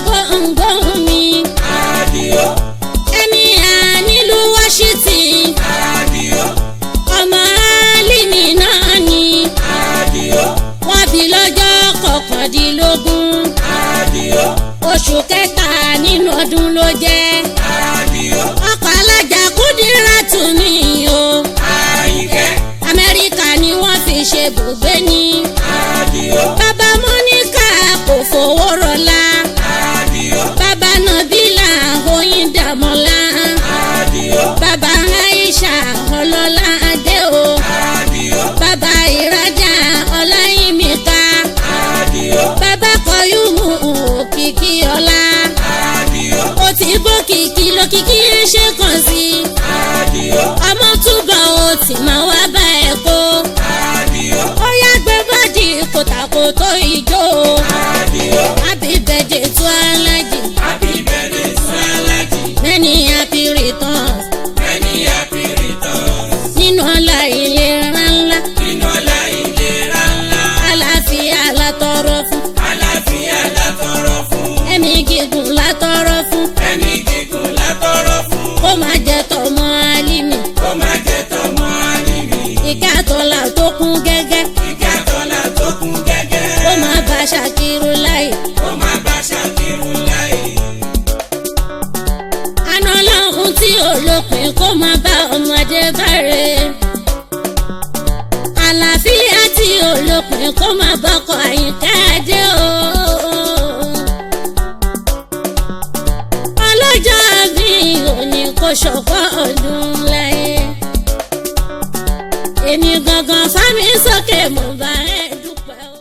gbòǹgbò mi. Àdìó. ẹni nílùú Washington. Àdìó. ọmọ Álímì náà ni. Àdìó. wọ́n bí lọ́jọ́ kọkàndínlógún. Àdìó. oṣù kẹta nínú ọdún ló jẹ́. Àdìó. ọkọ̀ alájà Kúdírátù mi o. Àyìnkẹ́. Amẹ́ríkà ni wọ́n fi ṣe bùgbé ni. Àdìó. bàbá Mọ́níkà kò fowó rọlá. Àdìó. bàbá Nàbílà Oyíndàmọ́lá. Àdìó. bàbá Aisha ọlọ́lá adé o. Àdìó. bàbá Ìrajà Ọláyímíkà. Àdìó. bàbá Kọ́yúmù Òkìkí ọlá. Àdìó. ó ti bó kìkì lókìkí ṣe kàn sí. Àdìó. ọmọ túbọ̀ ó ti máa wá bá ẹ̀ kó. Àdìó. ó yá gbé bọ́dì kòtàkòtò ìjó. Àdìó. happy birthday to Alhaji. Happy birthday to Alhaji. many happy returns. Many happy returns. nínú ọlá ìlera ńlá. Nínú ọlá ìlera ńlá. àlàáfíà látọrọ fún. Àlàáfíà látọrọ fún. ẹ̀mí gígùn látọrọ fún. Ẹ̀mí gígùn látọrọ fún. kó má jẹ́ tọmọ Álímì. Kó má jẹ́ tọmọ Álímì. ìkẹ́ àtọ́lá tó kún gẹ́gẹ́. Ìkẹ́ àtọ́lá tó kún gẹ́gẹ́. kó má bá Ṣàkírù láyé. Kó má bá Ṣàkírù láyé. àná ọlọ́run tí ò lópin kó má bá ọmọdé báre. àlàáfíà tí ò lópin kó má bọ́kọ Àyìnkẹ́ Adé o. ọlọ́jọ́ bí òní kò ṣọ̀pọ̀ ọdún láyé. èmi gangan fámi sókè mo bá